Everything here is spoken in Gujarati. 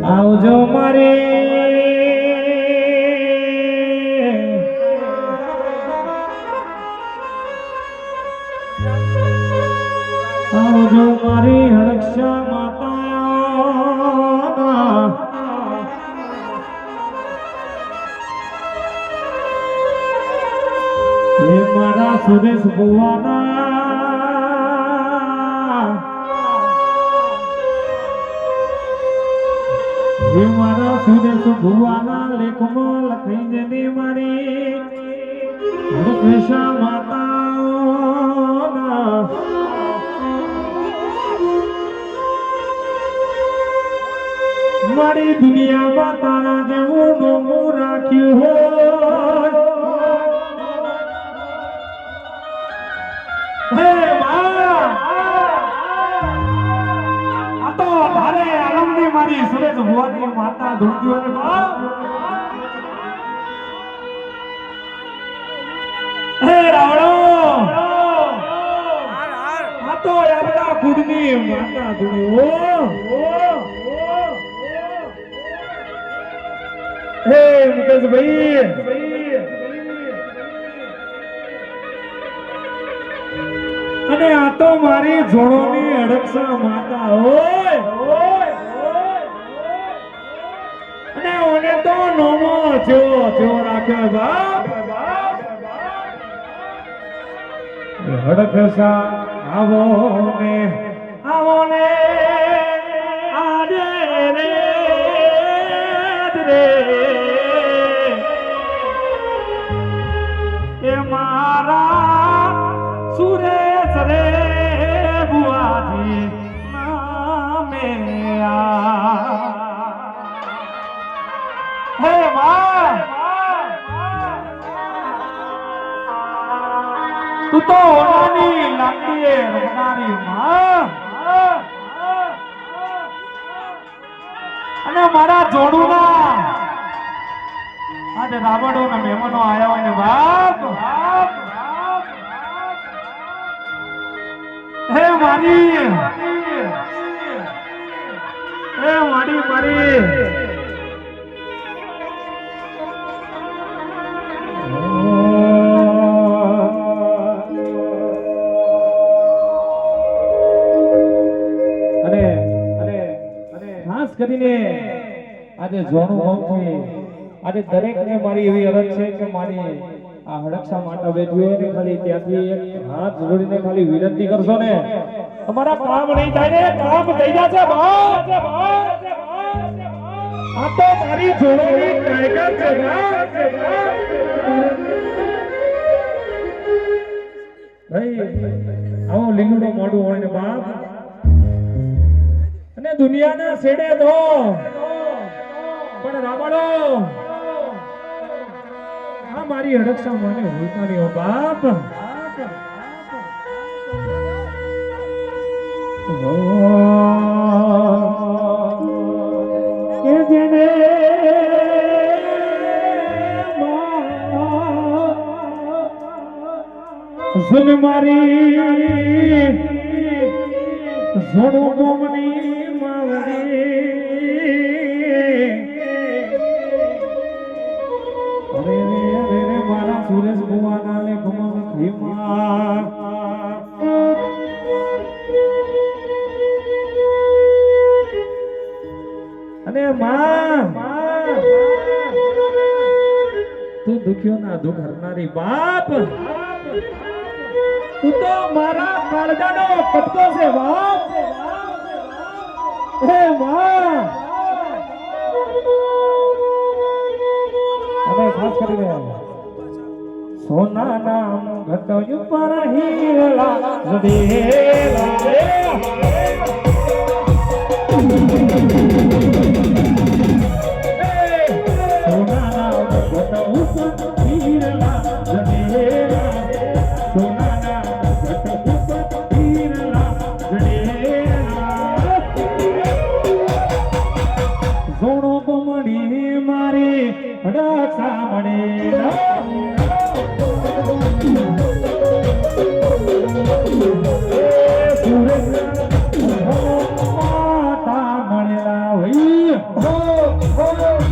આવજો મારે આવજો મારી હરક્ષા માતા હે મારા સુરેશ ભુવાના હે મારા સુરેશ ભુવાના લેખમાં લખીને દે મારી હરક્ષા માતા મારી દુનિયામાં તારા જેવું નોમું રાખ્યું હોય હે આ તો ધારે આલમની મારી સુરેશ ભુવાની માતા ધૂળતી હોય બાપ હે રાવણો આ તો આપણા કુળની માતા ધૂળી હે મુકેશભાઈ અને આ તો મારી જોડોની અડક્ષા માતા હોય અને ઓને તો નોમો જો રાખ્યો બાપ અડક્ષા આવો ને આરે રે એ મારા સુરેશ રે બુઆજી નામે હે માં તું તો ઓનાની લાગીએ રમનારી માં અને મારા જોડુના આજે રાવણો ના મહેમાનો આયા હોય ને બાપ હે મારી અને ખાસ કરીને આજે જોણું હોવું આજે દરેક ને મારી એવી અરજ છે કે મારી આ હડક્ષા માટે બેઠી હોય ને ખાલી ત્યાંથી એક હાથ જોડીને ખાલી વિનંતી કરશો ને તમારા કામ નહીં થાય ને કામ થઈ જશે બાપ આ તો મારી જોડોની કાયકા છે ભાઈ આવો લીલુડો મોઢું હોય ને બાપ અને દુનિયાના છેડે દો પણ રાવણો આ મારી હડક્ષા મને હોતા નહીં હો બાપ કે જેને સુન મારી જોડો ગોમની માવડી અરે મારા સુરેશ ભુવાના લેખમાં ખીમા અને માં તું દુખ્યો ના દુઃખ હરનારી બાપ તું તો મારા કાળજાનો કટકો છે બાપ હે માં અને ખાસ કરીને સોના નામ ઘટયું પર હીરલા જડેલા સોના નામ ઘટયું પર હીરલા જડેલા સોના નામ ઘટયું પર હીરલા જડેલા જોડો કમળી મારી હડક્ષા મળેલા સુરેશ માતા હો હો